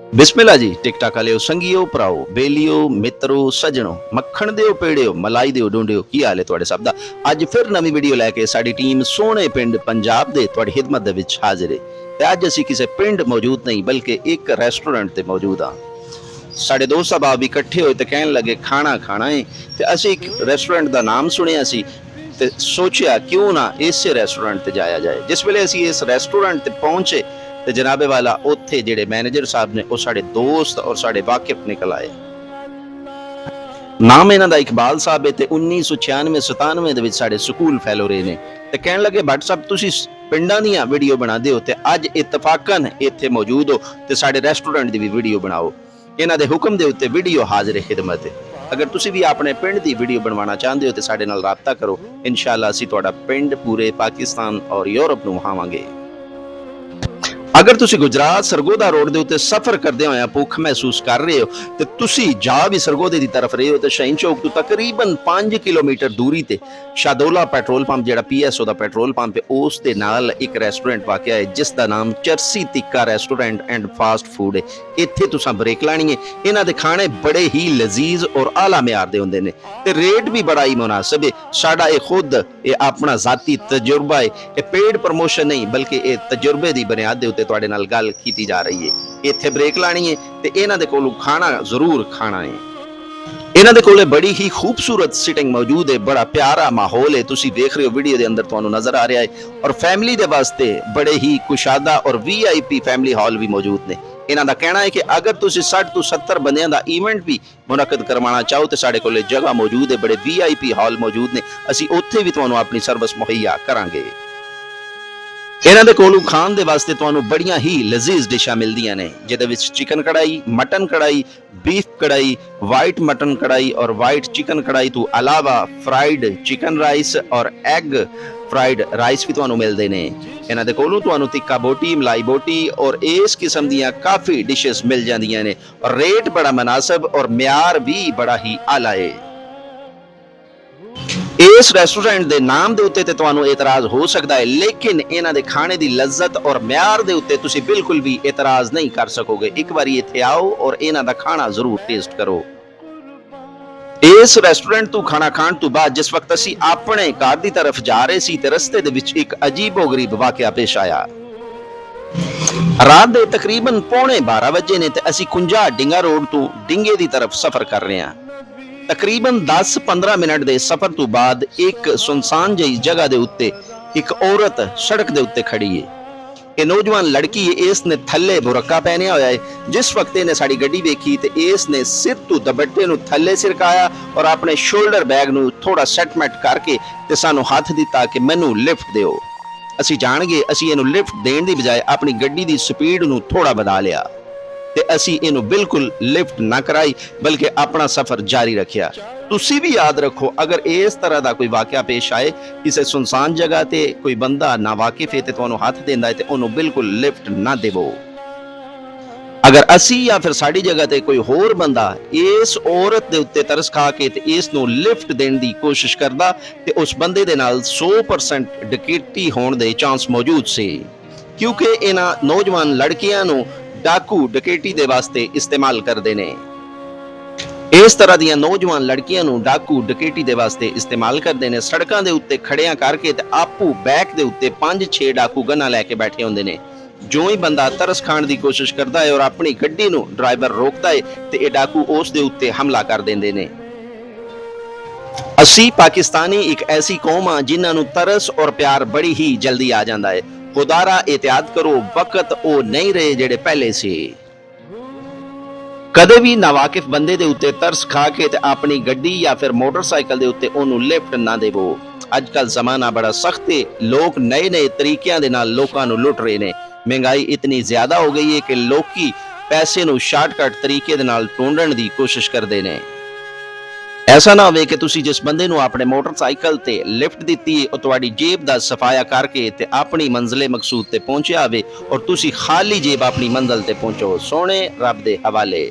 बिस्मिल्लाह जी। टिकटाक वाले संगियो भराओ बेलियो मित्रो सजणो मक्खण दिओ पेड़ियो मलाई दिओ डूंडियो की हाल है तुहाडे सब दा। अज फिर नवी वीडियो लैके साडी टीम सोहणे पिंड पंजाब दे तुहाडी खिदमत दे विच हाजिर है। ते अज असीं किसे पिंड मौजूद नहीं बल्कि एक रेस्टोरेंट ते मौजूद हाँ। साडे दोस्त साहब भी इकट्ठे होए ते कहण लगे खाना खाना है। ते असीं एक रेस्टोरेंट दा नाम सुनिया सी ते सोचिया क्यों ना इस रेस्टोरेंट ते जाया जाए। जिस वेले असीं इस रेस्टोरेंट ते पहुंचे ते जनाबे वाला उत्थे जेड़े मैनेजर साहब ने वो साडे दोस्त और साडे वाकिफ निकल आए। नाम इन्हां दा इकबाल साहब है ते 1996-97 दे विच साडे स्कूल फैलो रहे ने। ते कहण लगे भट्ट साहब तुसीं पिंडां दीयां वीडियो बनांदे हो ते अज इत्तफाकन इत्थे मौजूद हो ते साडे रेस्टोरेंट दी भी वीडियो बनाओ। इन्हां दे हुक्म दे उत्ते वीडियो हाजिर खिदमत है। अगर तुसीं भी अपने पिंड दी वीडियो बनवाना चाहते हो तो साडे नाल राबता करो। इंशाअल्लाह असीं तुहाडा पिंड पूरे पाकिस्तान और यूरोप नूं विखावांगे। अगर तुसी गुजरात सरगोदा रोड के उत्ते सफर करते हुए भुख महसूस कर रहे हो तो तुसी जा भी सरगोदे की तरफ रहे हो तो शाहीन चौक तो तकरीबन 5 किलोमीटर दूरी ते शादोला पेट्रोल पंप जेड़ा PSO दा पेट्रोल पंप है उस दे नाल एक रेस्टोरेंट वाकया है जिसका नाम चरसी तिक्का रेस्टोरेंट एंड फास्ट फूड है। इत्थे तुसां ब्रेक लानी है। इन्हां दे खाने बड़े ही लजीज और आला म्यार दे हुंदे ने ते रेट भी बड़ा ही मुनासिब है। साडा ये खुद ये अपना जाती तजुर्बा है। ये पेड प्रमोशन नहीं बल्कि ये तजुर्बे की बुनियाद दे उत्ते तुहाडे नाल गल कीती जा रही है। इत्थे ब्रेक लानी है ते इन्हां दे कोलों खाना जरूर खाना है। इन्हां दे कोले बड़ी ही खूबसूरत सिटिंग मौजूद है। बड़ा प्यारा माहौल है। तुसी देख रहे हो वीडियो दे अंदर तुहानू नजर आ रहा है और फैमिली दे वास्ते बड़े ही कुशादा और VIP फैमिली हॉल भी मौजूद ने। इन्हां दा कहना है कि अगर तुसी 60 तो 70 बंदियां दा इवेंट भी मुनक्कद करवाना चाहो तो साडे कोले जगह मौजूद है। बड़े VIP हॉल मौजूद ने। असीं उत्थे भी तुहानू अपनी सर्विस मुहैया करांगे। इन्हां दे कोलों खाण दे वास्ते तुहानू बड़ियां ही लजीज डिशां मिलदियां ने जिहदे विच चिकन कढ़ाई, मटन कढ़ाई, बीफ कढ़ाई, वाइट मटन कढ़ाई और वाइट चिकन कढ़ाई तो अलावा फ्राइड चिकन राइस और एग फ्राइड राइस भी तुहानू मिलदे ने। इन्हां दे कोलों तुहानू तिक्का बोटी, मलाई बोटी और इस किस्म दीयां काफ़ी डिशेस मिल जांदियां ने और रेट बड़ा मुनासिब और म्यार भी बड़ा ही आला है। इस रेस्टोरेंट के नाम के उत्ते तुहानू एतराज हो सकता है लेकिन इन्हां दे खाने की लज्जत और म्यार के उत्ते तुसी बिल्कुल भी एतराज नहीं कर सकोगे। एक बार इत्थे आओ और इन्हां दा खाना जरूर टेस्ट करो। इस रेस्टोरेंट तो खाना खाण तो बाद जिस वक्त असीं अपने घर की तरफ जा रहे सी ते रस्ते दे विच एक अजीबो गरीब वाकया पेश आया। रात दे तकरीबन 11:15 बजे ने ते असीं कुंजा डिंगा रोड तो डिंगे की तरफ सफर कर रहे हैं। तकरीबन 10-15 मिनट के सफर तो बाद एक सुनसान जी जगह के उत्ते एक औरत सड़क के उत्ते खड़ी है। ये नौजवान लड़की है। इसने थले बुरका पहनिया होया है। जिस वक्त इन्हें साड़ी गड्डी देखी तो इसने सिर तो दुपट्टे नूं थले सिरकाया और अपने शोल्डर बैग नूं थोड़ा सेटमेंट करके ते सानू हाथ दिता कि मैनू लिफ्ट दिओ। असीं जाण गए असीं इहनूं लिफ्ट देण दी बजाय अपनी गड्डी की स्पीड नूं थोड़ा बढ़ा लिया ते असीं इहनूं बिल्कुल लिफ्ट ना कराई बल्कि अपना सफर जारी रखिया। तुसी भी याद रखो अगर इस तरह का कोई वाकया पेश आए किसी सुनसान जगह ते कोई बंदा ना वाकिफ है तो तुहानू हाथ देंदा है तो उन्होंने बिल्कुल लिफ्ट ना देवो। अगर असी या फिर साड़ी जगह ते कोई होर बंदा इस औरत दे उत्ते तरस खा के ते इस नू लिफ्ट देने की कोशिश करदा ते उस बंदे दे नाल 100% डकैती होने दे चांस मौजूद से क्योंकि इन्हां नौजवान लड़कियां नू डाकू डकैती दे वास्ते इस्तेमाल करदे ने। इस तरह दियां नौजवान लड़कियां नू डाकू डकैती दे वास्ते इस्तेमाल करदे ने। सड़कां दे उत्ते खड़ियां करके ते आपू बैक दे उत्ते 5-6 डाकू गन्ना लैके बैठे होंदे ने। जो ही बंदा तरस खाण दी कोशिश करता है और अपनी गड्डी नू ड्राइवर रोकता है ते ये डाकू उस दे उत्ते हमला कर देंदे ने। असी पाकिस्तानी एक ऐसी कौम आ जिन्हां नू तरस और प्यार बड़ी ही जल्दी आ जांदा है। खुदारा एहतियात करो वक्त ओ नहीं रहे जेड़े पहले से। कदे भी नावाकिफ बंदे दे उत्ते तरस खा के ते अपनी गड्डी या फिर मोटरसाइकिल दे उत्ते ओनू लिफ्ट ना देवो। अजकल जमाना बड़ा सख्त है। लोग नए नए तरीकिਆਂ दे नाल लोकां नू लुट रहे ने। महंगाई इतनी ज्यादा हो गई है कि लोकी पैसे नू शार्टकट तरीके दे नाल ढूंढण दी कोशिश करदे ने। ऐसा ना हो कि तुसी जिस बंदे नू अपने मोटरसाइकिल ते लिफ्ट दिती है तुहाडी जेब दा सफाया करके ते अपनी मंजिले मकसूद ते पहुंचे आवे और तुसी खाली जेब अपनी मंजिल ते पहुंचो। सोने रब दे हवाले।